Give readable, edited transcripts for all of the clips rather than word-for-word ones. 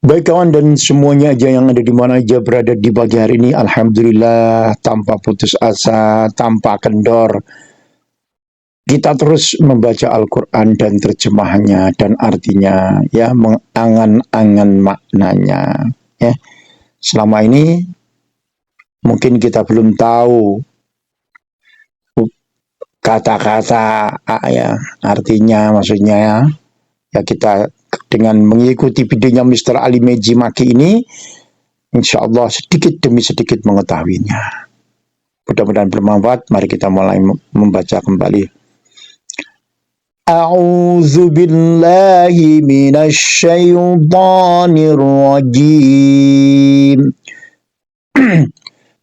Baik kawan dan semuanya aja yang ada di mana aja berada di pagi hari ini, alhamdulillah tanpa putus asa, tanpa kendor, kita terus membaca Al-Quran dan terjemahannya dan artinya, ya mengangan-angan maknanya. Ya, selama ini mungkin kita belum tahu kata-kata ya artinya, maksudnya ya. Ya kita dengan mengikuti videonya Mr. Ali Meji Maki ini, insya Allah sedikit demi sedikit mengetahuinya. Mudah-mudahan bermanfaat. Mari kita mulai membaca kembali. A'udzu billahi minasy syaithanir rajim.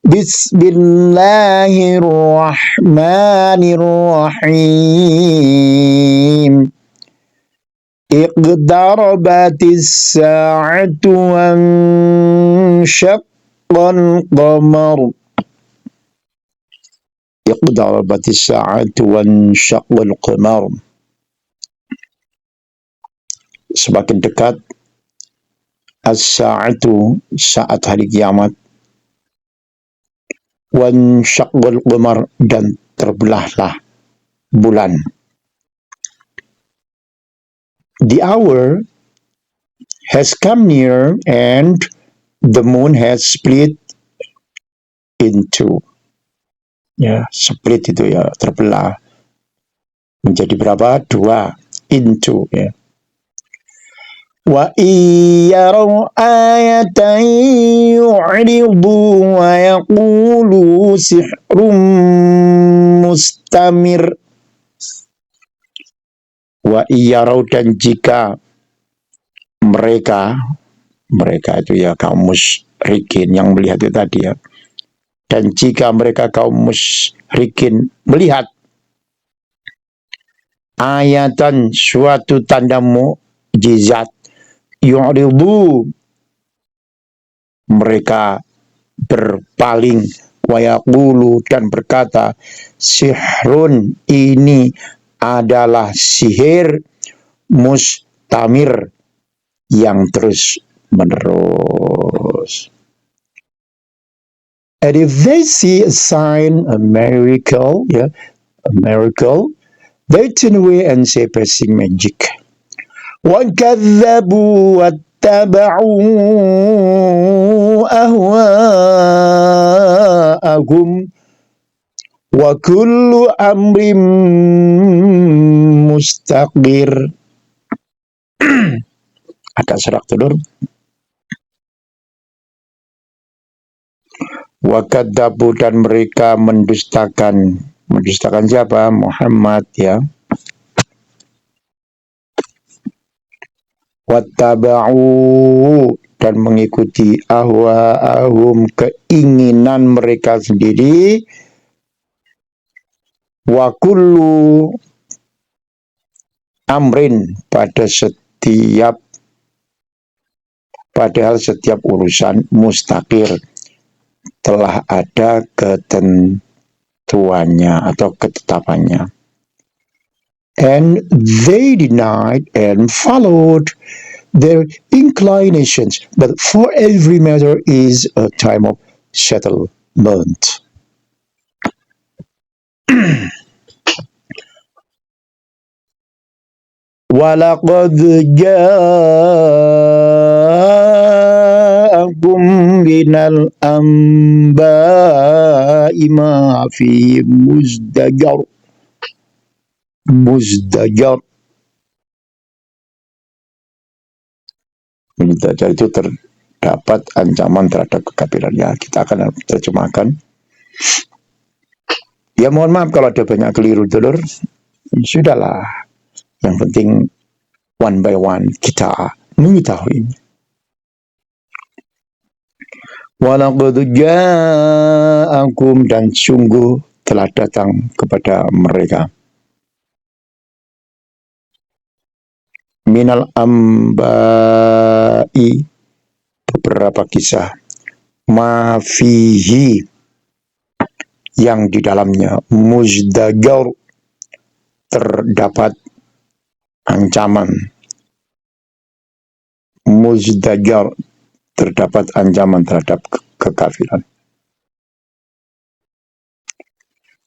Bismillahirrahmanirrahim. Iqtarabatis sa'atu wan syaqqal qamar. Iqtarabatis sa'atu wan syaqqal qamar. Semakin dekat as-sa'atu, saat hari kiamat, wan syaqqal qamar, dan terbelahlah bulan. The hour has come near and the moon has split into. Ya, split itu ya, terbelah. Menjadi berapa? Dua. Into, ya. Wa iyaraw ayatan yu'ridu wa yaqulu sihrum mustamir. Wa iyaraw, dan jika mereka itu ya kaum musyrikin yang melihat itu tadi ya. Dan jika mereka kaum musyrikin melihat ayatan, suatu tanda mukjizat, yu'ridu, mereka berpaling, wa yaqulu, dan berkata, sihrun, ini adalah sihir, mustamir, yang terus menerus. And if they see a sign, a miracle, yeah, a miracle, they turn away and say passing magic. وَكَذَّبُوا وَاتَّبَعُوا أَهْوَاءَهُمْ وَكُلُّ أَمْرٍ مُسْتَقِرٍ. Agak serak tidur. Wakadabu, dan mereka mendustakan siapa? Muhammad, ya. Wattaba'u, dan mengikuti ahwa'ahum, keinginan mereka sendiri. Wa kullu amrin, padahal setiap urusan, mustaqir, telah ada ketentuannya atau ketetapannya. And they denied and followed their inclinations, but for every matter is a time of settlement. Walaqad ja'akum minal anba'i ma fi muzdajar. Muzdajar itu terdapat ancaman terhadap kekafiran. Ya, kita akan terjemahkan. Ya, mohon maaf kalau ada banyak keliru, dulur. Sudahlah. Yang penting one by one kita mengetahui. Walaqad ja'akum, dan sungguh telah datang kepada mereka. Minal amba'i, beberapa kisah, ma fihi, yang di dalamnya, muzdajar, terdapat ancaman, muzdajar, terdapat ancaman terhadap kekafiran.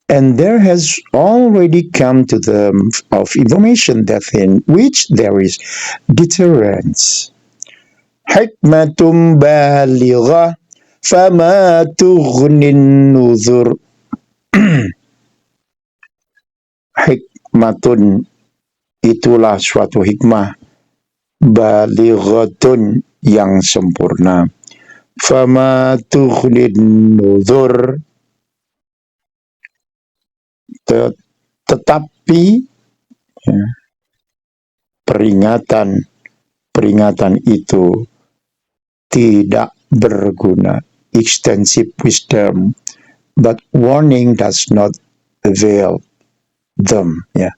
And there has already come to them of information that in which there is deterrence. Hikmatum balighah fama tughnin nuzur. Hikmatun, itulah suatu hikmah, balighatun, yang sempurna. Fama tughnin nuzur, tetapi ya, peringatan itu tidak berguna. Extensive wisdom, but warning does not avail them. Ya,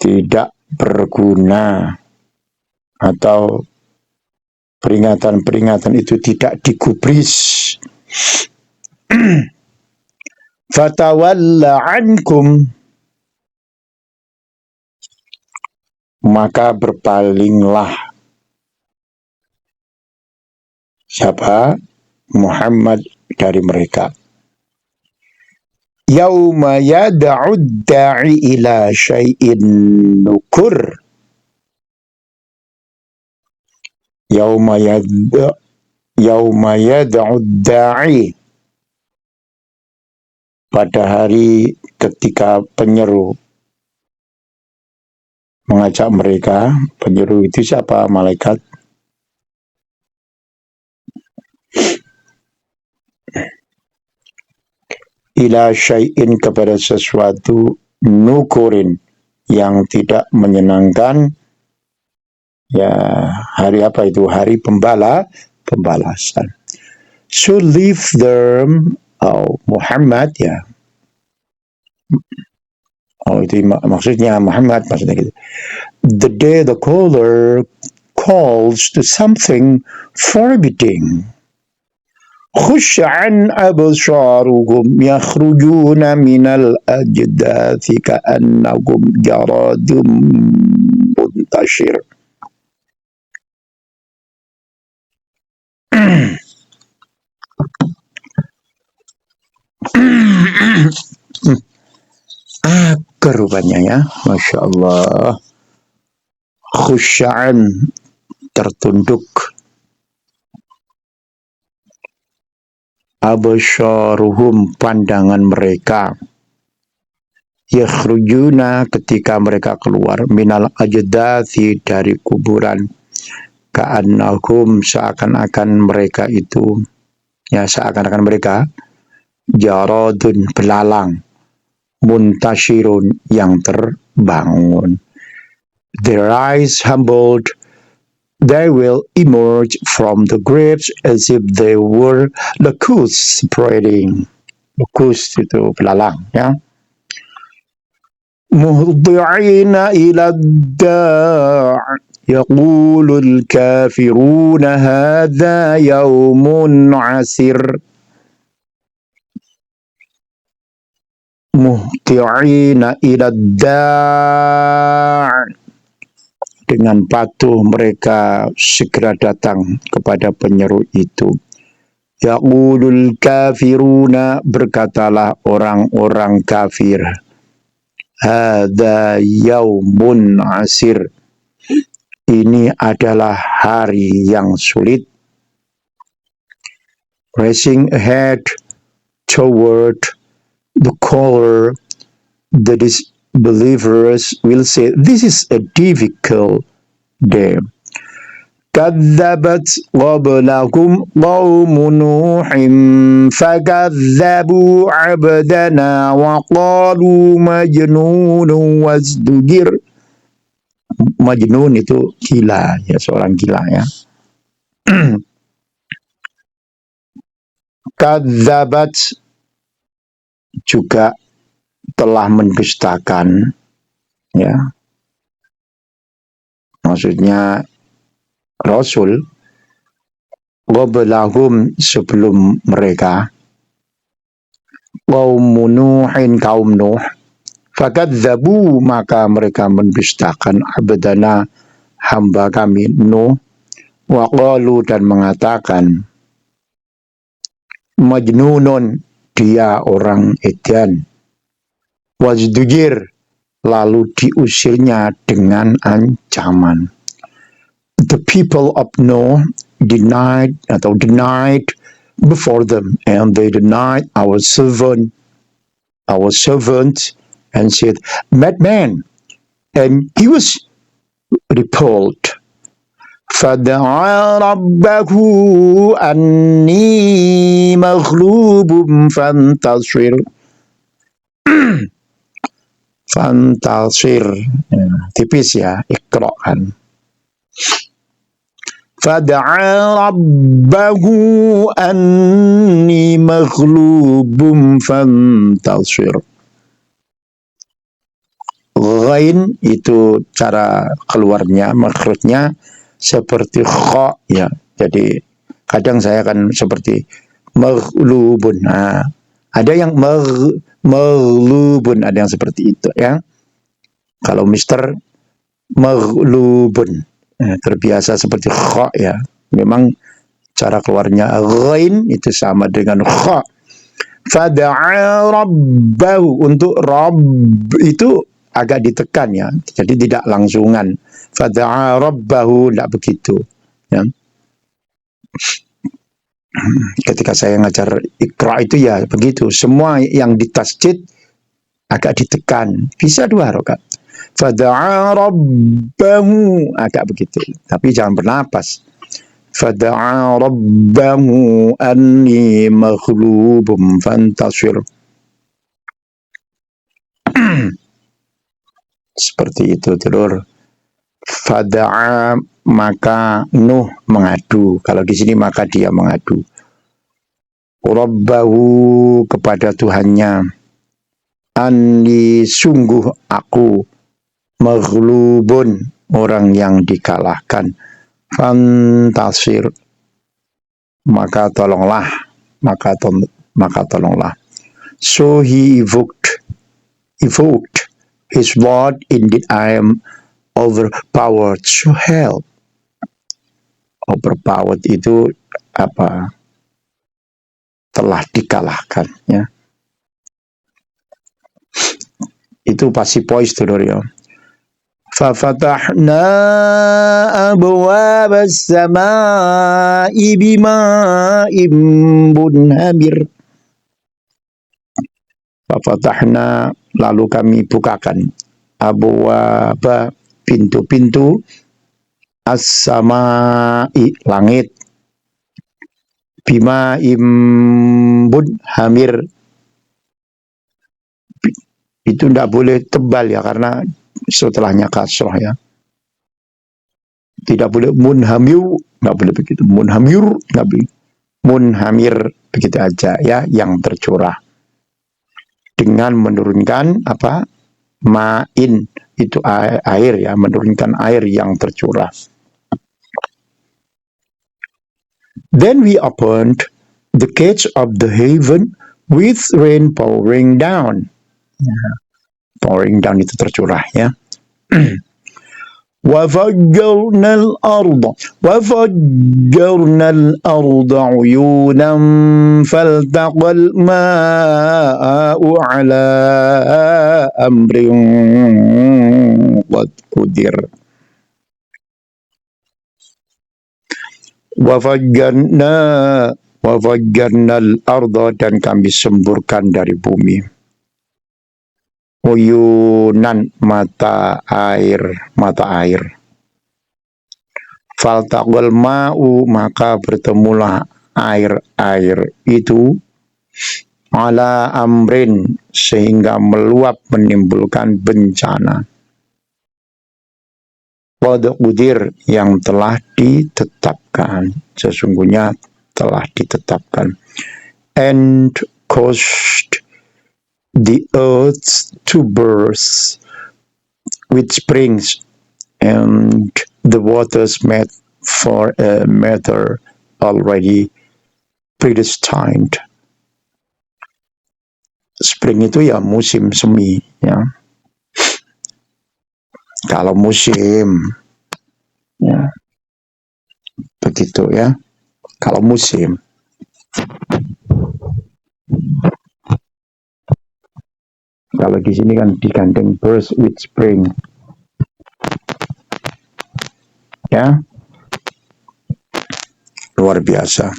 tidak berguna, atau peringatan-peringatan itu tidak digubris. Fatawalla ankum, maka berpalinglah siapa? Muhammad dari mereka. Yauma yad'ud da'i ila syai'in nukur. Yauma yad'ud da'i, pada hari ketika penyeru mengajak mereka. Penyeru itu siapa? Malaikat. Ila syai'in, kepada sesuatu, nukurin, yang tidak menyenangkan. Ya, hari apa itu? Hari pembalasan. So leave them, Muhammad, ya. Itu maksudnya Muhammad, maksudnya gitu. The day the caller calls to something forbidding. Khush'an absaruhum yakhrujuna minal ajdathi ka'annahum jaradum muntashir. Rupanya ya, Masya Allah. Khusya'an, tertunduk. Absyaruhum, pandangan mereka. Yakhrujuna, ketika mereka keluar. Minal ajdathi, dari kuburan. Ka'annahum, seakan-akan mereka itu, ya seakan-akan mereka, jaradun, belalang. Muntashirun, yang terbangun. Their eyes humbled, they will emerge from the graves as if they were locusts spreading. Locust itu belalang, ya. Muhdi'ina ila da' yaqulul kafiruna hadha yaumun asir. Muhti'ina ila da', dengan patuh mereka segera datang kepada penyeru itu. Yaqulul kafiruna, berkatalah orang-orang kafir, hadza yaumun asir, ini adalah hari yang sulit. Racing ahead toward the caller, the disbelievers will say, this is a difficult day. Kadzabat qablahum qawmu Nuhin fakadzabu abdana wa qalu majnunun wazdujir. Majnun itu gila, ya, seorang gila, ya. Kadzabat juga telah mendustakan, ya, maksudnya Rasul, qablahum, sebelum mereka, kaum Nuhin, kaum Nuh, fakadzabu, maka mereka mendustakan abdana, hamba kami Nuh, wa qalu dan mengatakan, majnunun, dia orang edan, wazdujir, lalu diusirnya dengan ancaman. The people of Noah denied before them, and they denied our servant, and said, madman, and he was repelled. فدعا ربه أني مغلوب فانتصر. Tipis ya, Iqra kan. Fada'a rabbahu anni maghlubum fantasir. Ghain itu cara keluarnya, makhrajnya seperti kha ya. Jadi kadang saya kan seperti maghlubun. Nah, ada yang maghlubun, ada yang seperti itu ya. Kalau Mister maghlubun, terbiasa seperti kha ya. Memang cara keluarnya ghain itu sama dengan kha. Fada'a rabbahu, untuk rabb itu agak ditekan ya. Jadi tidak langsungan. Fada'a rabbahu, tidak begitu ya. Ketika saya ngajar Iqra itu ya begitu. Semua yang ditasjid agak ditekan. Bisa 2 rakaat. Fada'a rabbahu, agak begitu. Tapi jangan bernapas. Fada'a rabbahu anni maghlubum fantasir. Seperti itu, telur. Fada'a, maka Nuh mengadu. Kalau di sini maka dia mengadu. Rabbahu, kepada Tuhannya. Anni, sungguh aku maghlubun, orang yang dikalahkan. Fantasir, maka tolonglah. So he evoked his word, indeed I am overpowered, so help. Overpowered itu apa? Telah dikalahkan ya. Itu pasti pois tuh ya. فَفَتَحْنَا أَبْوَابَ السَّمَاءِ بِمَاءٍ مُنْهَمِرٍ. فَفَتَحْنَا, lalu kami bukakan, abwaba, pintu-pintu, as-sama'i, langit, bima'im munhamir, itu tidak boleh tebal ya, karena setelahnya kasroh ya. Tidak boleh munhamir, nggak boleh begitu. Munhamir, nggak boleh. Munhamir, begitu aja ya, yang tercurah. Dengan menurunkan apa? Ma'in, itu air ya, menurunkan air yang tercurah. Then we opened the gates of the heaven with rain pouring down. Pouring down itu tercurah ya. وَفَجَّرْنَا الْأَرْضَ عُيُونًا فَالْتَقَى الْمَاءُ عَلَى أَمْرٍ قَدْ قُدِرَ. وَفَجَّرْنَا الْأَرْضَ, dan kami semburkan dari bumi. Uyunan, mata air. Faltaqal ma'u, maka bertemulah air itu, ala amrin, sehingga meluap menimbulkan bencana. Qad qudir, yang telah ditetapkan, sesungguhnya telah ditetapkan. And caused the earth to burst with springs, and the waters met for a matter already predestined. Spring itu ya musim semi ya. Kalau musim Ya, begitu ya. Kalau musim, kalau di sini kan digandeng burst with spring, ya, luar biasa.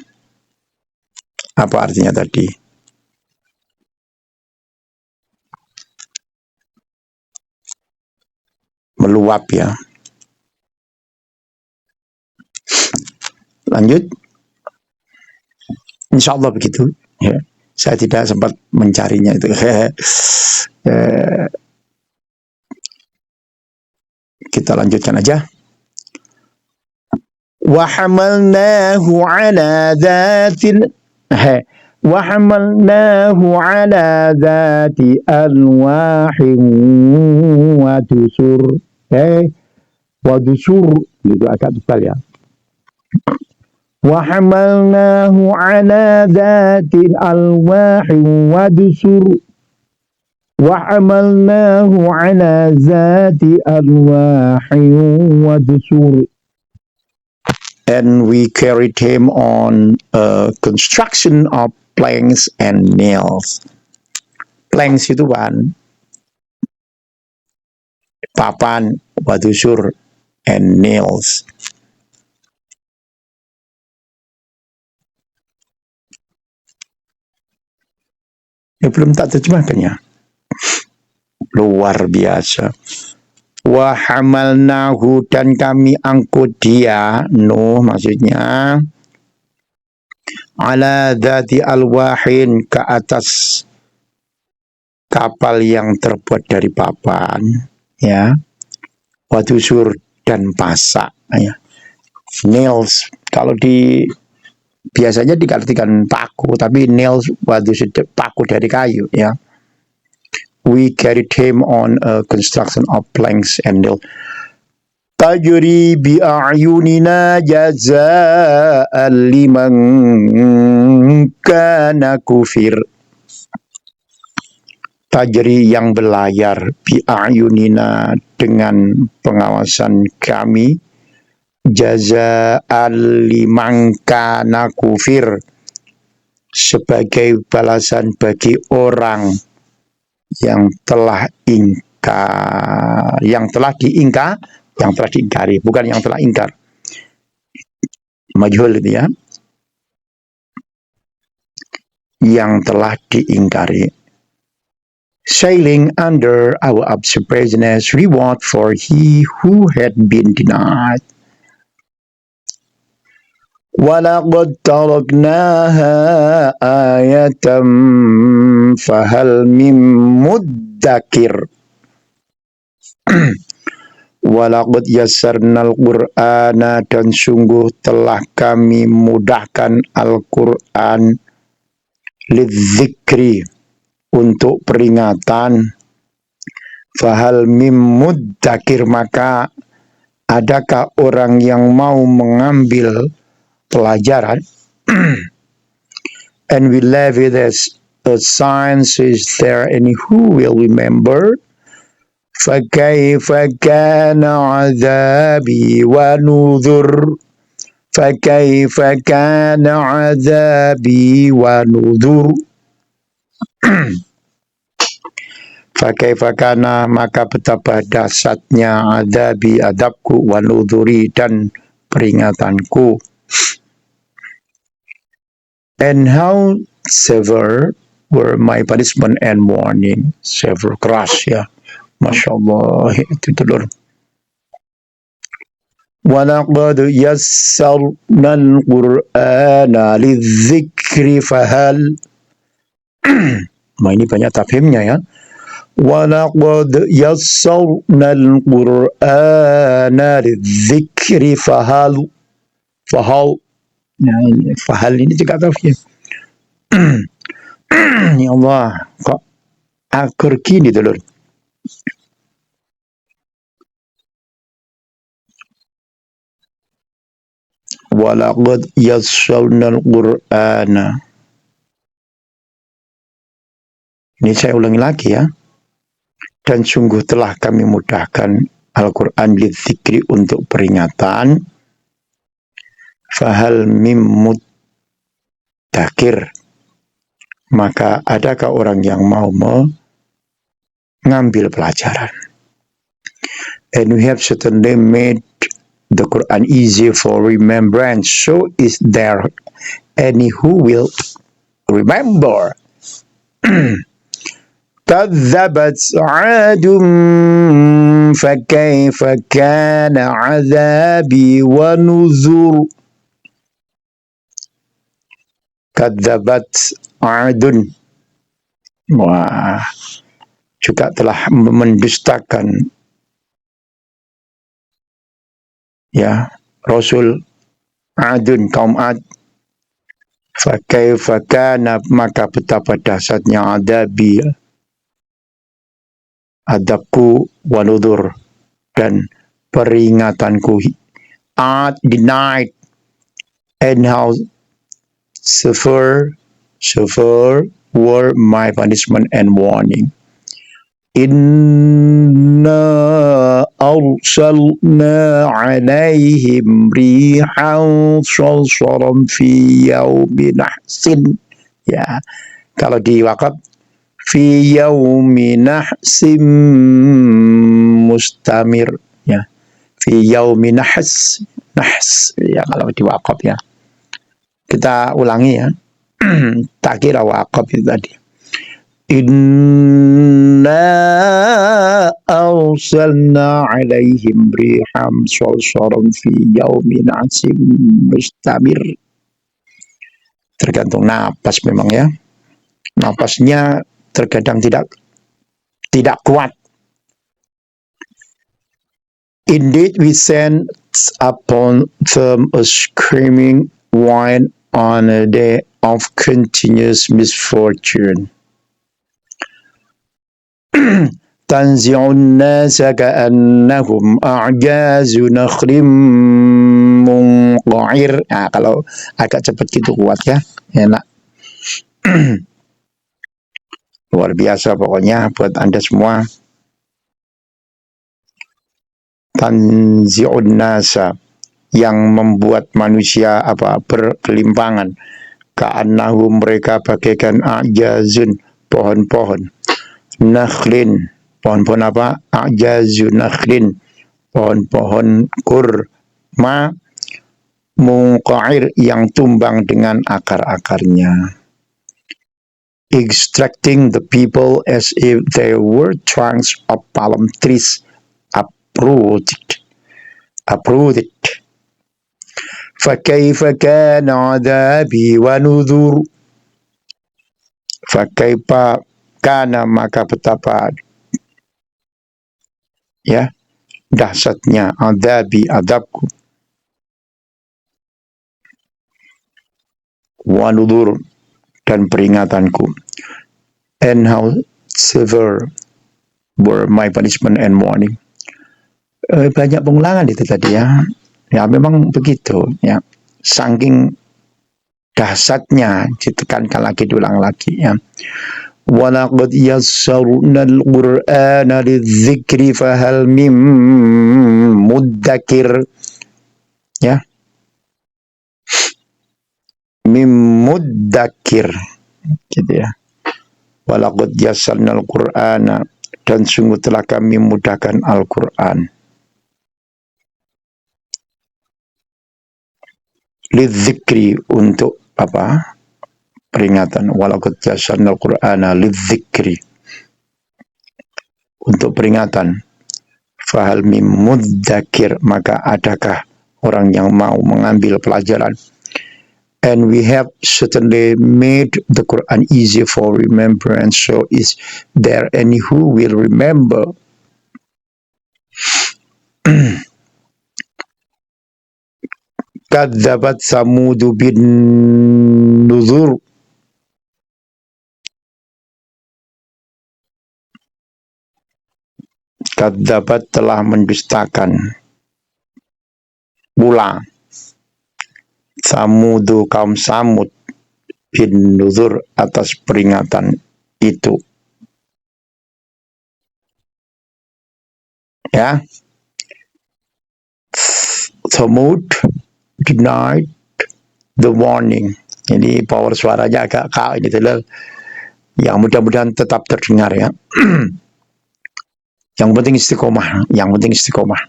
Apa artinya tadi? Meluap ya. Lanjut, insya Allah begitu. Ya. Saya tidak sempat mencarinya itu. Kita lanjutkan aja. وحملناه على ذات وحملناه على ذات ألواح ودسر ودسر itu agak tebal ya. وحملناه على ذات الألواح ودسر وحملناه على ذات ألواح ودسر and we carried him on a construction of planks and nails. Planks itu kan papan, wadusur, and nails. Ya, belum tak terjemahkan ya. Luar biasa. Wa hamalnahu, dan kami angkut dia, Nuh maksudnya, ala dzati alwahin, ke atas kapal yang terbuat dari papan, ya, wadusur, dan pasak, ya. Nails, kalau di biasanya diartikan paku, tapi nails wadusur, paku dari kayu, ya. We carried him on a construction of planks and nails. Tajri bi'ayunina jaza'an liman kana kufir. Tajri, yang berlayar, bi'ayunina, dengan pengawasan kami, jaza'an liman kana kufir, sebagai balasan bagi orang yang telah ingkar, yang telah diingkari, bukan yang telah ingkar. Majhul itu ya. Yang telah diingkari. Sailing under our observation as reward for he who had been denied. وَلَقَدْ تَرَكْنَاهَا آيَةً فَهَلْ مِن مُدَّكِرٍ. Walaqad yassarnal Qur'ana, dan sungguh telah kami mudahkan Al-Qur'an, lidzikri, untuk peringatan. Fahal mim muddakir, maka adakah orang yang mau mengambil pelajaran? And we left it as a science, is there any who will remember? فَكَيْفَ كَانَ عَذَابِي وَنُذُرْ فَكَيْفَ كَانَ عَذَابِي وَنُذُرْ. Fakaifa kana, maka betapa dahsyatnya, adabi, adabku, wa nudhuri, dan peringatanku. And how severe were my punishment and warning. Severe, keras ya. Masya Allah, itu telur. وَلَقَدْ يَسَّرْنَا الْقُرْآنَ لِلذِّكْرِ فَهَلْ. Nah, ini banyak tafhimnya ya. وَلَقَدْ يَسَّرْنَا الْقُرْآنَ لِلذِّكْرِ فَهَلْ. Nah, ini fahal ini juga tafhim. Ya Allah, kok akur gini telur. Walaqad yassarnal Qur'ana. Ini saya ulangi lagi ya. Dan sungguh telah kami mudahkan Al-Quran lidzikri untuk peringatan, fahal mim muddakir, maka adakah orang yang mau mengambil pelajaran. And we have certainly made the Quran easy for remembrance, so is there any who will remember? كذبت عاد فكيف كان عذابي ونذر. كذبت عاد, wah, juga telah mendustakan ya Rasul Adun, kaum Ad. Fakaifa kana, maka betapa dahsyatnya adabi, adabku, wanudur, dan peringatanku. Ad denied, and how severe were my punishment and warning. Inna arsalna alaihim rihan sarsaran fi yaumin nahsin. Ya, kalau di wakaf fi yaumin nahsim mustamir, ya, fi yaumin nahs ya kalau di wakaf ya. Kita ulangi ya. Tak kira wakaf itu tadi. Inna arsalna alaihim riham sarsaran fi yaumin asim mustamir. Tergantung napas memang ya. Napasnya terkadang tidak kuat. Indeed we send upon them a screaming wind on a day of continuous misfortune. Tanzi'un nasa ka'annahum a'jazu nakhlim munqa'ir. Nah, kalau agak cepat gitu kuat ya, enak. Luar biasa pokoknya buat Anda semua. Tanzi'un nasa, yang membuat manusia berkelimpangan. Ka'annahum, mereka bagaikan a'jazun, pohon-pohon. Nakhlin, pohon-pohon apa? Ajazu nakhlin, pohon-pohon kurma, munqa'ir, yang tumbang dengan akar-akarnya. Extracting the people as if they were trunks of palm trees, uprooted. Fakaifa kana adzabi wa nudhur. Fakaifa kana, maka betapa ya dahsyatnya adabi, adabku, wanudur, dan peringatanku, and how severe were my punishment and warning. Banyak pengulangan itu tadi ya. Ya memang begitu ya. Saking dahsyatnya ditekankan lagi, diulang lagi ya. Walaqad yassarnal Qur'ana lidzikri fahal mim muddakir, ya, mim muddakir gitu ya. Walaqad yassarnal Qur'ana, dan sungguh telah kami mudahkan Al-Qur'an, lidzikri, untuk apa? Peringatan. Walaqad yassarnal Qur'ana lidzikri, untuk peringatan. Fahal mim mudzakir, maka adakah orang yang mau mengambil pelajaran. And we have certainly made the Quran easy for remembrance, so is there any who will remember? Kadzabat Samudu bin Nuzur. Kadzabat, telah mendustakan pula, Samudu, kaum Samud, bin Nuzur, atas peringatan itu. Ya, Thamud, the night, the warning. Jadi power suaranya agak gitu loh. Yang mudah-mudahan tetap terdengar ya. Yang penting istiqomah, yang penting istiqomah.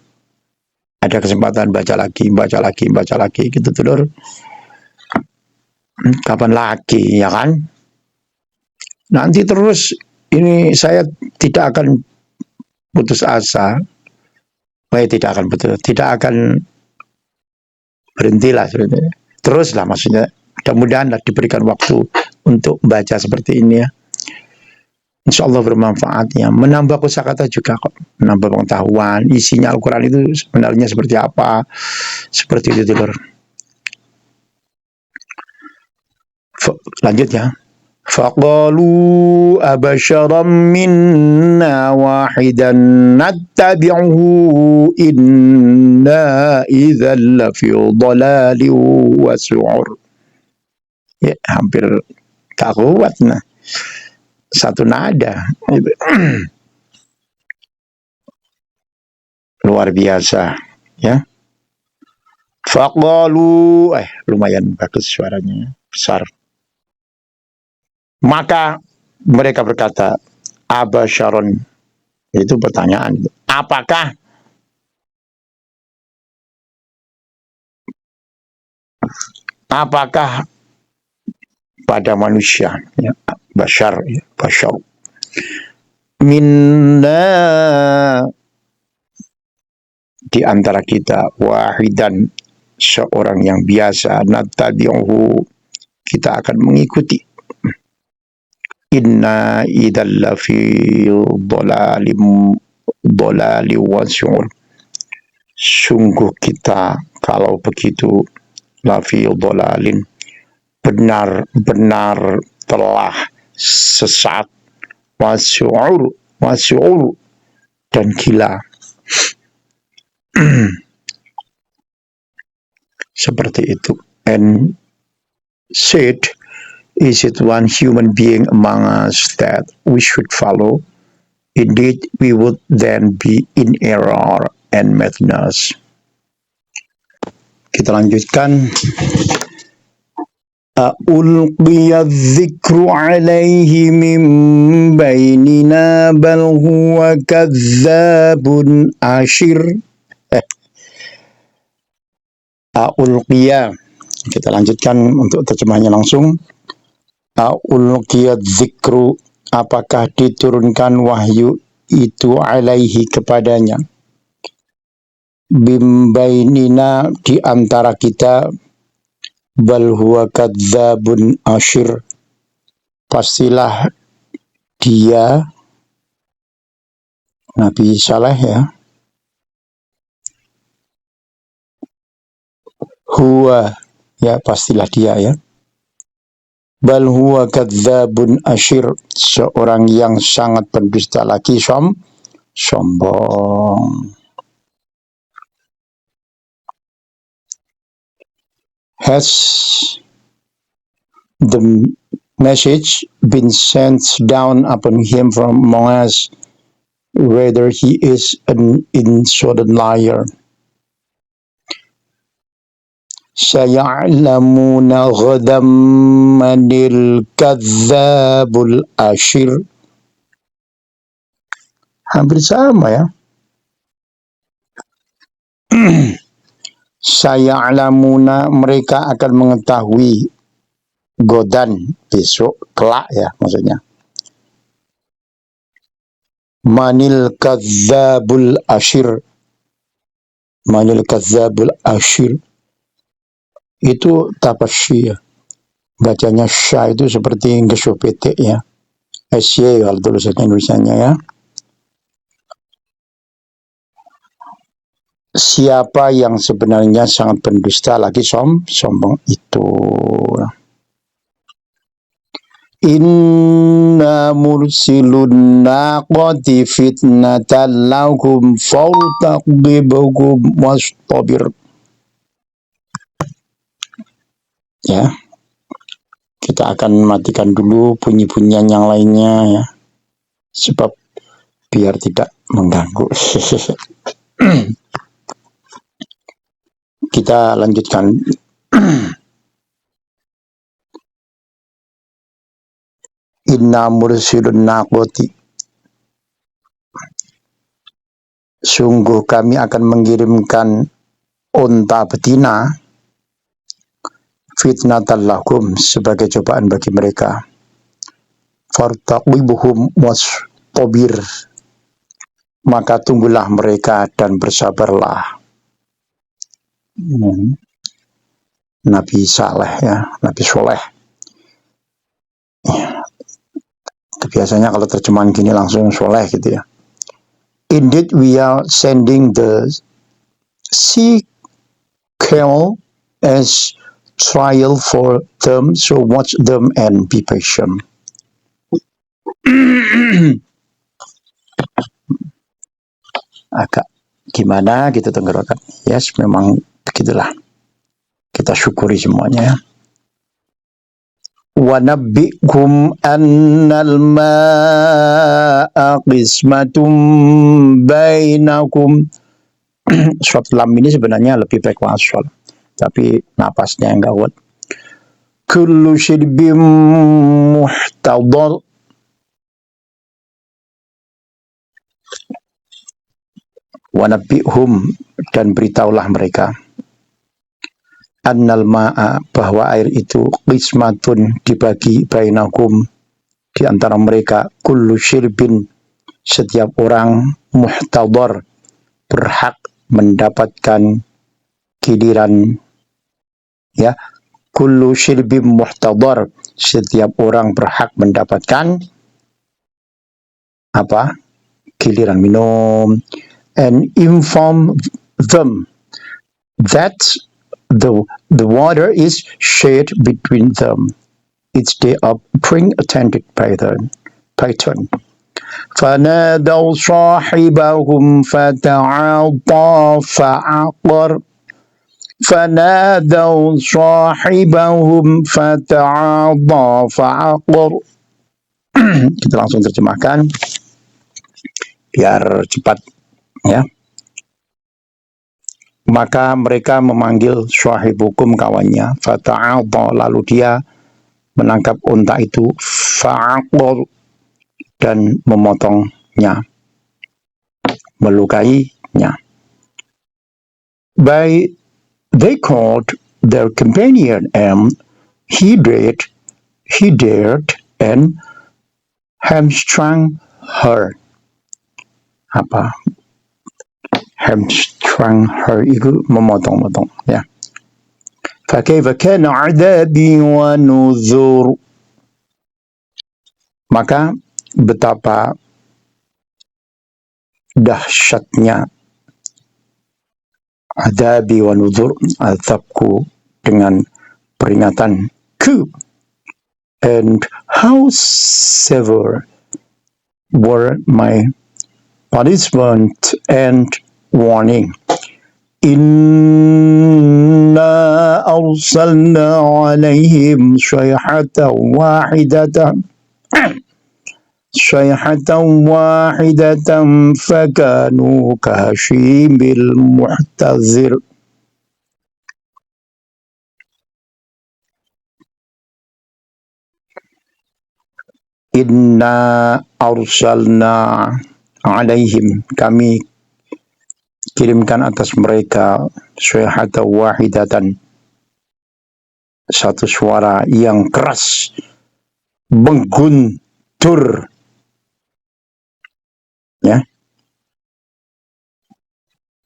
Ada kesempatan baca lagi gitu telur. Kapan lagi ya kan? Nanti terus ini saya tidak akan putus asa. Tidak akan berhentilah sebenarnya. Teruslah maksudnya. Mudah-mudahan diberikan waktu untuk baca seperti ini ya. Insya Allah bermanfaat ya. Menambah kosakata juga kok. Menambah pengetahuan. Isinya Al-Quran itu sebenarnya seperti apa. Seperti itu telur. Lanjut ya. فقالوا أبشرا منا واحدا نتبعه إنا إذا لفي ضلال وسعر. Ya, hampir gak kuat nah. Satu nada. Luar biasa ya. Faqalu lumayan bagus suaranya, besar. Maka mereka berkata, Abasyaron, itu pertanyaan. Apakah pada manusia, ya, basyar, ya, basyar. Minna di antara kita wahidan seorang yang biasa, natabi'uhu, kita akan mengikuti. Inna idalla fi dhalalim wasyur. Sungguh kita kalau begitu lafi dhalalin, benar-benar telah sesat, wasyur dan gila. Seperti itu. And said, is it one human being among us that we should follow? Indeed, we would then be in error and madness. Kita lanjutkan. Ulqiya dzikru alaihi min bainina bal huwa kadzabun ashir. Ulqiya. Kita lanjutkan untuk terjemahnya langsung. Ulqiya dzikru, apakah diturunkan wahyu itu alaihi kepadanya, bimbainina di antara kita, bal huwa kadzabun ashir, pastilah dia Nabi Saleh ya, huwa ya pastilah dia ya, bal huwa kadzabun ashir, seorang yang sangat pendusta lagi, sombong. Has the message been sent down upon him from among us, whether he is an insolent liar? Saya'lamuna ghadam manil kadzabul ashir. Hampir sama ya. Saya'lamuna, mereka akan mengetahui, godan besok, kelak ya maksudnya. Manil kadzabul ashir. Manil kadzabul ashir. Itu tapasy ya. Bacanya sya itu seperti ngesopetek ya. SY kalau tulisan Indonesianya ya. Siapa yang sebenarnya sangat pendusta lagi sombong itu. Inna mursilun naqati fitnatan lahum fawtaqibhum wastabir. Ya, kita akan matikan dulu bunyi-bunyian yang lainnya ya, sebab biar tidak mengganggu. Kita lanjutkan. Inna mursilun naqoti. Sungguh kami akan mengirimkan unta betina fitnatan lahum sebagai cobaan bagi mereka. Fartaqibuhum wastabir. Maka tunggulah mereka dan bersabarlah. Nabi Saleh ya, Nabi Soleh. Biasanya kalau terjemahan gini langsung soleh gitu ya. Indeed we are sending the sequel as trial for them, so watch them and be patient. Agak gimana gitu tenggorokan. Yes, memang begitulah. Kita syukuri semuanya ya. Wa nabbi'kum annal ma'a qismatum bainakum. Surat lam ini sebenarnya lebih baik wasol, tapi napasnya enggak kuat. Kullu syirbim muhtadar. Wa nabbi'hum, dan beritahulah mereka, annal ma'a, bahwa air itu qismatun, dibagi, bainakum, di antara mereka, kullu syirbin, setiap orang, muhtadar, berhak mendapatkan giliran ya. Kullu syirbin muhtadar, setiap orang berhak mendapatkan apa? Giliran minum. And inform them that the water is shared between them. It's the upbringing attended by the patron. فنادوا صاحبهم فتعاطى فعقر. فنادوا صاحبهم فتعاطى فعقر. Kita langsung terjemahkan biar cepat ya. Maka mereka memanggil swahibukum, kawannya, fata'adha, lalu dia menangkap unta itu, fa'aqor, dan memotongnya, melukainya. They called their companion and he dared and hamstrung her. Apa? Hamstrung her itu memotong-motong ya. Fakaifa kana 'adzabi wa nuzur. Maka betapa dahsyatnya adabi wa nuzur, azabku dengan peringatanku, and how severe were my punishment and warning. Inna arsalna alaihim sayhatan wahidatan fakanu kahashimil muhtazir. Inna arsalna alaihim, kami kirimkan atas mereka, sayhatan wahidatan, satu suara yang keras, mengguntur ya.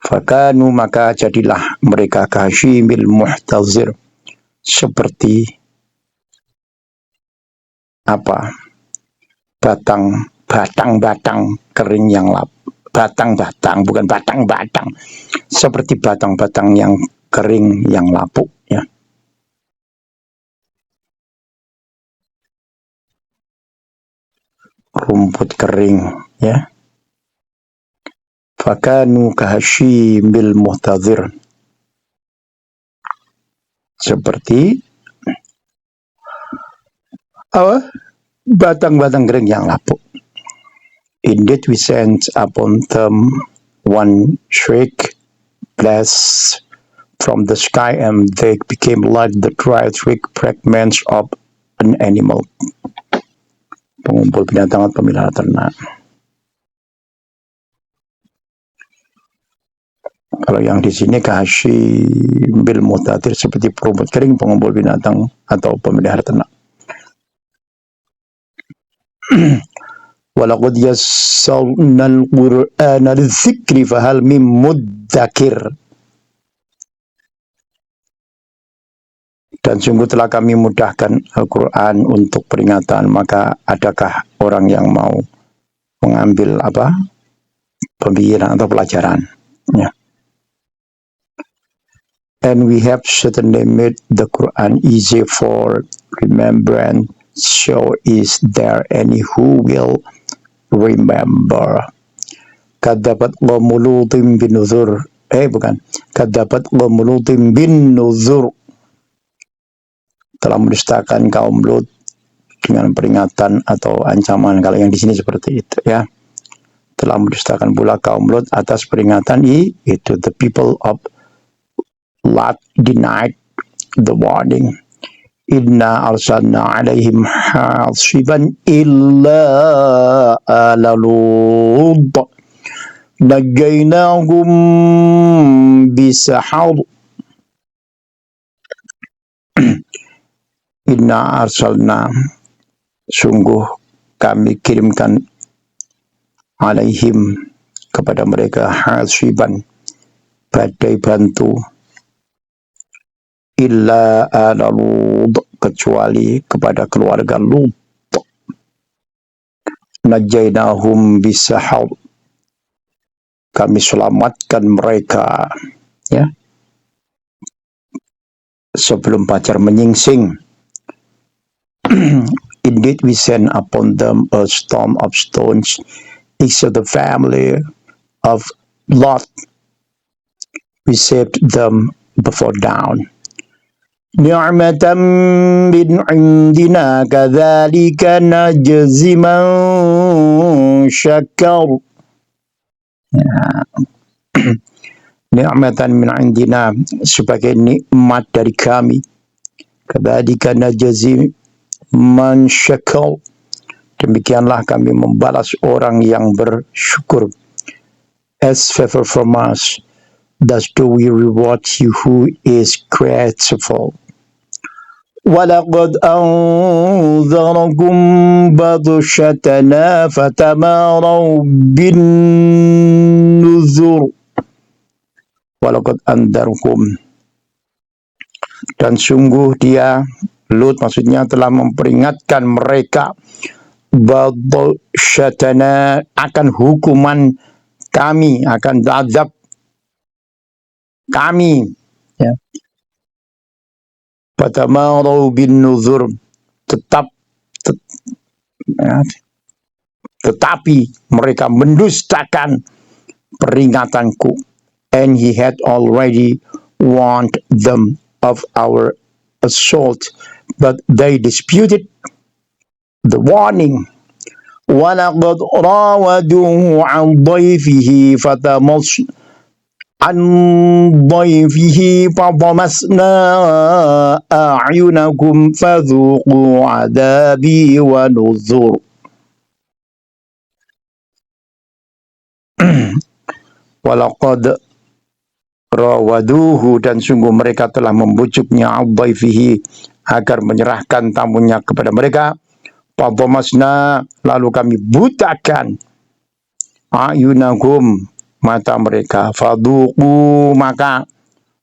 Fakanu, maka jadilah mereka kahashimil muhtazir, seperti apa? Batang-batang kering yang batang-batang, bukan batang-batang, seperti batang-batang yang kering yang lapuk ya. Rumput kering ya. Fakanu kahashimil muhtazir, seperti apa? Batang-batang kering yang lapuk. Indeed we sent upon them one shriek blast from the sky and they became like the dry twig fragments of an animal. Pengumpul binatang atau pemeliharaan ternak. Kalau yang di sini kahasyi bil mutatir seperti perumut kering pengumpul binatang atau pemelihara ternak. Walaqad yassarna al-Qur'ana lidzikri fahal min mudzakir. Dan sungguh telah kami mudahkan Al-Quran untuk peringatan, maka adakah orang yang mau mengambil pembimbingan atau pelajaran? Ya. And we have certainly made the Quran easy for remembrance. So is there any who will remember? Kadzabat qaum Lutin bin Nuzur. Kadzabat qaum Lutin bin Nuzur. Telah mendustakan kaum Lut dengan peringatan atau ancaman. Kalau yang di sini seperti itu ya. Telah mendustakan pula kaum Lut atas peringatan itu. The people of Lot denied the warning. Inna arsalna alaihim hasiban illa ala Lut nagainahum bisahar. Inna arsalna, sungguh kami kirimkan alaihim kepada mereka hasiban badai bantu illa ala Lut, kecuali kepada keluarga Lut. Najainahum bisahar, kami selamatkan mereka ya sebelum fajar menyingsing. Indeed we send upon them a storm of stones, each of the family of Lot. We saved them before dawn. Ni'matan min indina kadzalika najzi man syakar. Ni'matan min indina, sebagai nikmat dari kami. Kadzalika najzi man syakar, demikianlah kami membalas orang yang bersyukur. As favor from us, thus do we reward you who is grateful. وَلَقَدْ أَنذَرَكُمْ بَطْشَتَنَا فَتَمَارَوْا بِالنُّذُرِ. وَلَقَدْ أَنذَرَكُمْ, dan sungguh dia Lut maksudnya telah memperingatkan mereka batshatana, akan hukuman kami, akan azab kami ya. Fatamaru bin nuzur, tetapi mereka mendustakan peringatanku. And he had already warned them of our assault, but they disputed the warning. وَلَقَدْ رَاوَدُوهُ عَنْ ضَيْفِهِ فَطَمَسْنَا أَعْيُنَكُمْ فَذُوقُوا عَذَابِي وَنُذُرِ. وَلَقَدْ rawaduhu, dan sungguh mereka telah membujuknya al-dhaifihi agar menyerahkan tamunya kepada mereka. Fadhamasna, lalu kami butakan ayunahum, mata mereka. Fadhuqu, maka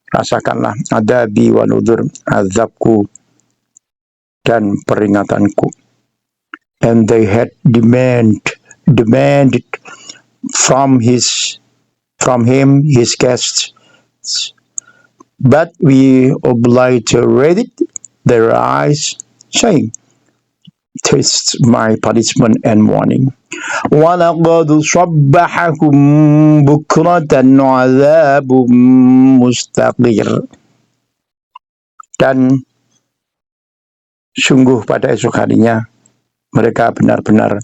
rasakanlah adabi wa nudzur, azabku dan peringatanku. And they had demanded from him his guests, but we obliterated their eyes, saying, taste my punishment and warning. وَلَقَدْ صَبَّحَكُمْ بُكْرَةً عَذَابٌ مُسْتَقِرٌ. Dan sungguh pada esok harinya mereka benar-benar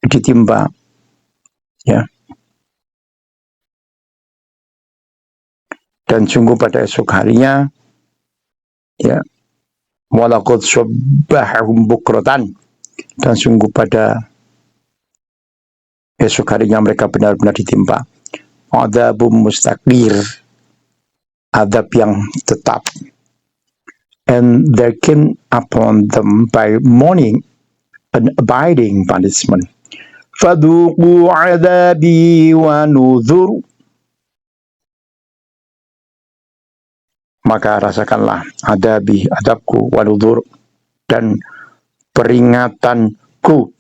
ditimpa ya dan sungguh pada esok harinya, ya, walaqad sabbahahum bukratan, dan sungguh pada esok harinya mereka benar-benar ditimpa adzabum mustaqir, azab yang tetap. And there came upon them by morning an abiding punishment. Fadhuqu adzabi wa nuzur. Maka rasakanlah adabi, adabku, wa nuzur, dan peringatanku.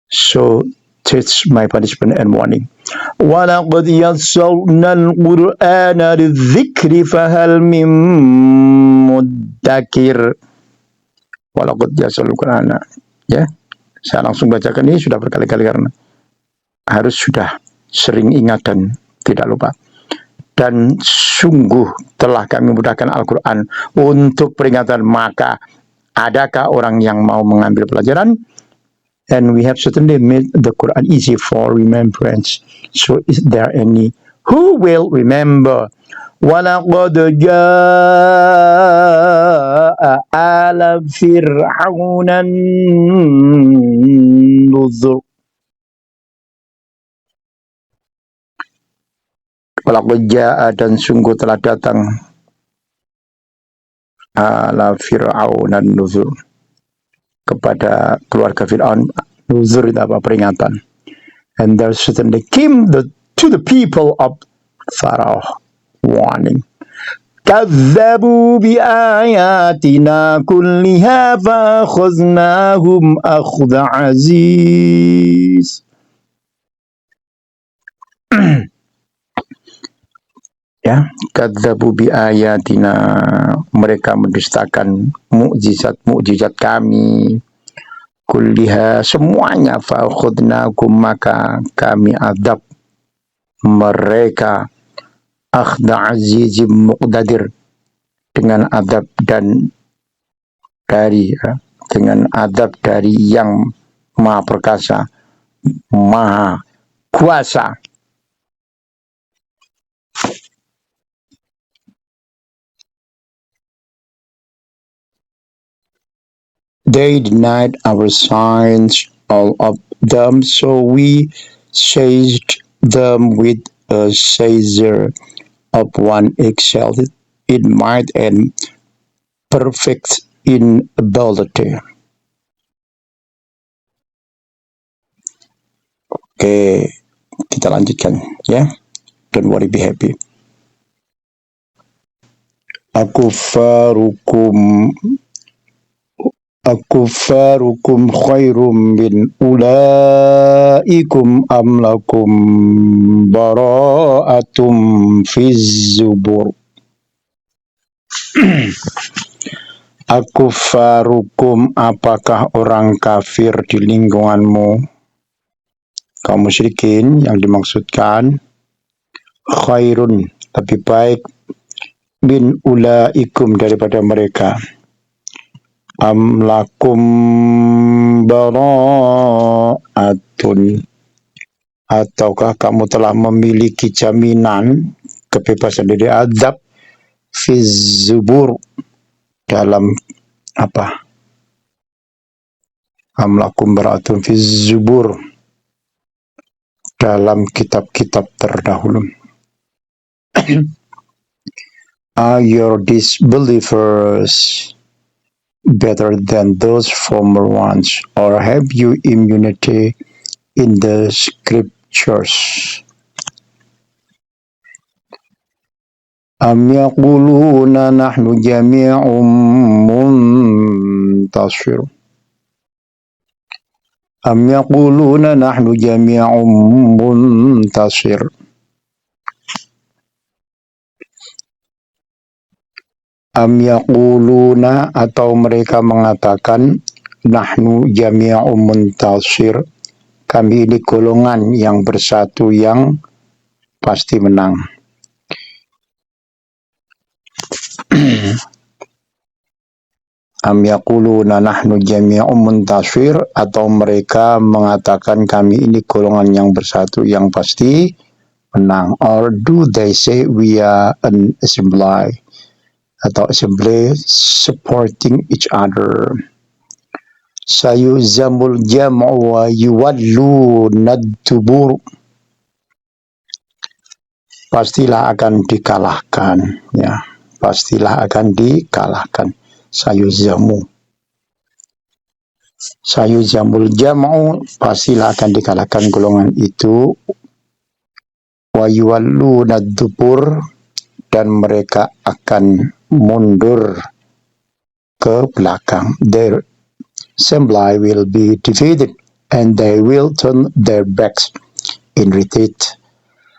So teach my punishment and warning. Walaqad yassarna al-Qur'ana lidzikri fahal min muddakir. Walaqad yassarna al-Qur'ana. Ya, saya langsung bacakan ini sudah berkali-kali karena harus sudah sering ingat dan tidak lupa. Dan sungguh telah kami mudahkan Al-Quran untuk peringatan, maka adakah orang yang mau mengambil pelajaran? And we have certainly made the Quran easy for remembrance. So is there any who will remember? وَلَقَدْ جَاءَ آلَ فِرْعَوْنَ النُّذُرُ. وَلَقَدْ جَاءَ, dan sungguh telah datang ala Fir'aun an-nuzur, kepada keluarga Fir'aun. Nuzur itu apa? Peringatan. And there certainly came to the people of Pharaoh warning. Kadzabu bi ayatina kulliha fa akhadnahum akhda aziz. Ya, kadzabu bi ayatina, mereka mendustakan mukjizat kami, kulliha, semuanya, fa akhadnahum, maka kami adab mereka, akhda azizim muqtadir, dengan adab dan dari dengan adab dari yang maha perkasa, maha kuasa. They denied our signs, all of them, so we seized them with a seizure of one excelled in might and perfect in ability. Oke, kita lanjutkan ya. Don't worry, be happy. Akufarukum khairum min ulaikum am lakum bara'atum fiz zubur. Akufarukum, apakah orang kafir di lingkunganmu, kaum musyrikin yang dimaksudkan, khairun, lebih baik, min ulaikum, daripada mereka, am lakum bara'atun, ataukah kamu telah memiliki jaminan kebebasan dari azab, fiz zubur, dalam apa? Am lakum bara'atun fiz zubur, dalam kitab-kitab terdahulu. Are your disbelievers better than those former ones, or have you immunity in the scriptures? Am yaquluna nahnu jami'un muntasir. Am yaquluna nahnu jami'un muntasir. Am yaquluna, atau mereka mengatakan, nahnu jami'un muntasir, kami ini golongan yang bersatu yang pasti menang. Am yaquluna nahnu jami'un muntasir, atau mereka mengatakan kami ini golongan yang bersatu yang pasti menang? Or do they say we are an assembly atau assembly supporting each other? Sayuzamul jam'u wa yuwalluna dubur. Pastilah akan dikalahkan, ya. Pastilah akan dikalahkan. Sayuzamul jam'u, pastilah akan dikalahkan golongan itu. Wa yuwalluna dubur, dan mereka akan mundur ke belakang. Their assembly will be defeated and they will turn their backs in retreat.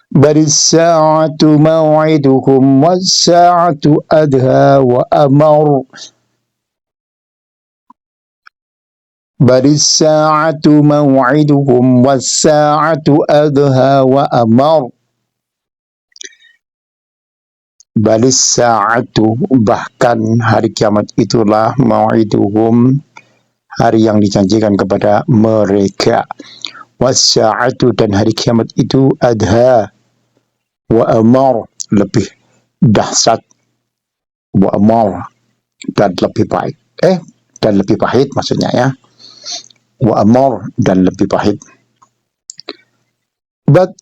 بل الساعة موعدهم والساعة أدهى وأمر. بل الساعة موعدهم والساعة أدهى وأمر. Balis sa'atu, bahkan hari kiamat itulah mau'iduhum, hari yang dijanjikan kepada mereka. Was-sa'atu, dan hari kiamat itu adha wa amar, lebih dahsyat, wa amar, dan lebih baik. Dan lebih pahit maksudnya, ya. Wa amar, dan lebih pahit. But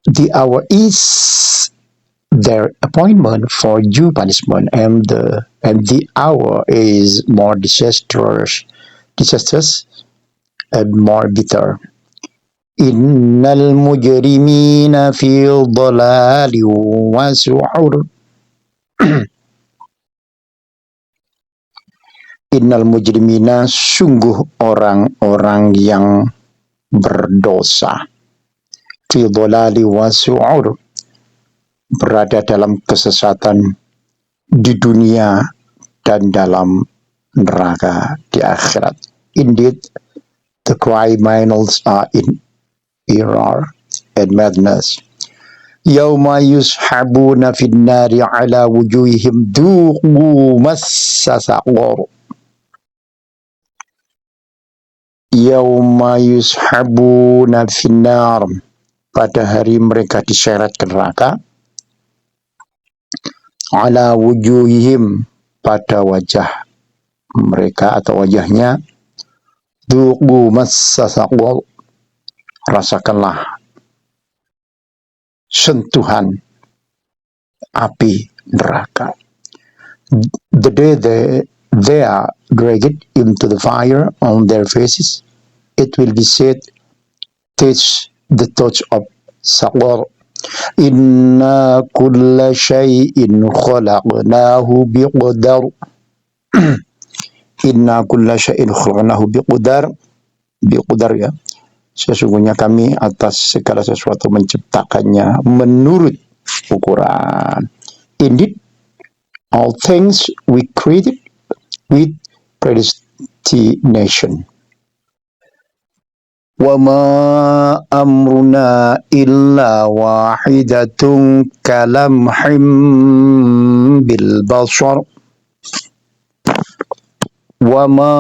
the hour is their appointment for due punishment, and the hour is more disastrous and more bitter. Innal mujrimina fi dhalali wa su'ur. Innal mujrimina, sungguh orang-orang yang berdosa, fi dhalali wa su'ur, berada dalam kesesatan di dunia dan dalam neraka di akhirat. Indeed, the criminals are in error and madness. Yawma yushabuna fin nari ala wujuhihim duqu massa saqar. Yawma yushabuna fin nar, pada hari mereka diseret ke neraka. Ala wujuhihim, pada wajah mereka atau wajahnya. Duqu massa saqar, rasakanlah sentuhan api neraka. The day they are dragged into the fire on their faces, it will be said, taste the touch of saqar. Inna kulla syai'in khalaqnahu biqadar. Inna kulla syai'in khalaqnahu biqadar. Biqadar, ya. Sesungguhnya kami atas segala sesuatu menciptakannya menurut ukuran. Indeed, all things we created with predestination. Wa ma amruna illa wahidatun kalamhim bil basar. Wa ma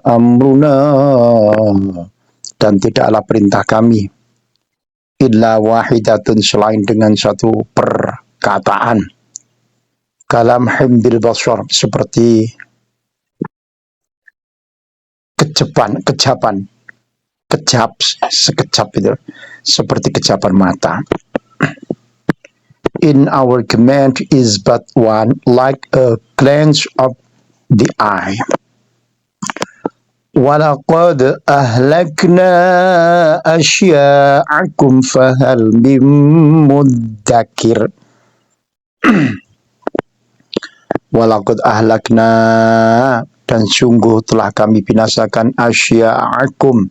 amruna, dan tidaklah perintah kami, illa wahidatun, selain dengan satu perkataan, kalamhim bil basar, seperti sekejap itu, seperti kejapan mata. In our command is but one, like a glance of the eye. Walaqad ahlakna asya'akum fahal min muddakir. Walaqad ahlakna, dan sungguh telah kami binasakan asya'akum,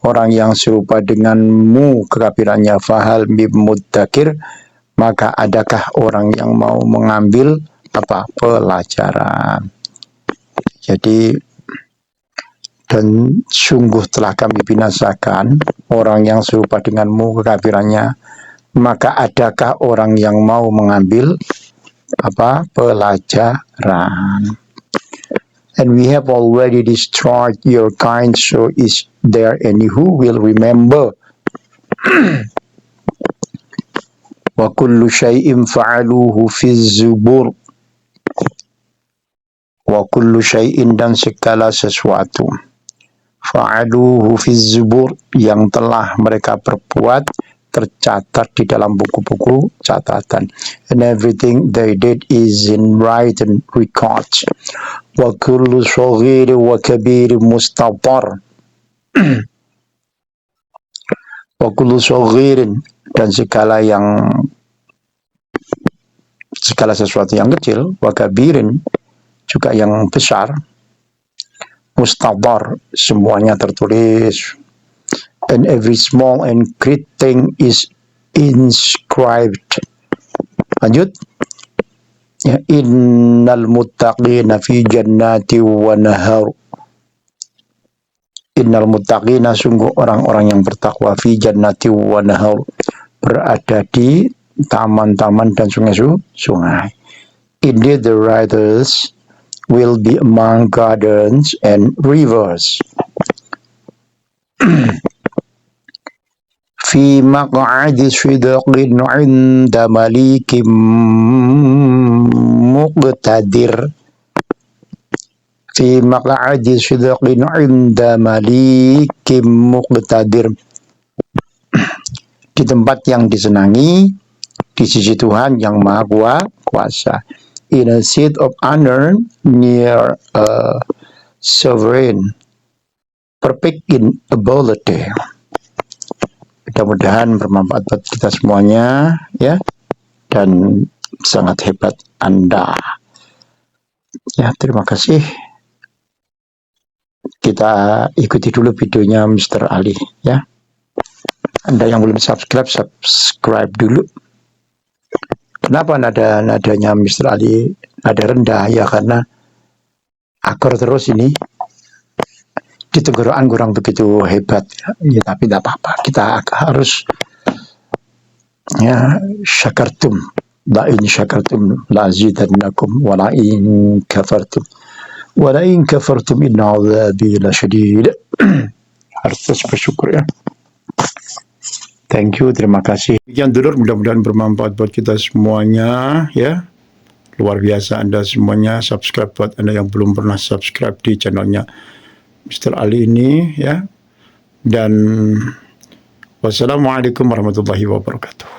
orang yang serupa denganmu kekafirannya. Fahal min muddakir, maka adakah orang yang mau mengambil pelajaran. Jadi, dan sungguh telah kami binasakan orang yang serupa denganmu kekafirannya, maka adakah orang yang mau mengambil pelajaran. And we have already destroyed your kind, so is there any who will remember? Wa kullu syai'in fa'aluhu fi zubur. Wa kullu syai'in, dan segala sesuatu, fa'aluhu fi zubur, yang telah mereka perbuat tercatat di dalam buku-buku catatan. And everything they did is in written records. Wa kullu shaghir wa kabir mustatar. Wa kullu shaghirin, dan segala sesuatu yang kecil, wa kabirin, juga yang besar, mustadar, semuanya tertulis. And every small and great thing is inscribed. Lanjut. Ya, innal muttaqina fi jannati wa nahar. Innal muttaqina, sungguh orang-orang yang bertakwa, fi jannati wa nahar, berada di taman-taman dan sungai-sungai. Indeed, the righteous will be among gardens and rivers. Fi maq'adi sidqin 'inda malikim muqtadir. Fi maq'adi sidqin 'inda malikim muqtadir. Di tempat yang disenangi di sisi Tuhan yang Maha Kuasa. In a seat of honor near a sovereign, perfect in ability. Mudah-mudahan bermanfaat buat kita semuanya, ya, dan sangat hebat Anda. Ya, terima kasih. Kita ikuti dulu videonya Mr. Ali, ya. Anda yang belum subscribe dulu. Kenapa nadanya Mr. Ali nada rendah? Ya karena akor terus ini di tenggorokan kurang begitu hebat. Ya, tapi tidak apa-apa. Kita harus, ya, syakartum. La in syakartum la azidannakum wa la in kafartum inna adzabi lasyadid. Harus terus bersyukur, ya. Thank you, terima kasih. Demikian dulur, mudah-mudahan bermanfaat buat kita semuanya, ya. Luar biasa Anda semuanya. Subscribe buat Anda yang belum pernah subscribe di channelnya Mr. Ali ini, ya. Dan wassalamualaikum warahmatullahi wabarakatuh.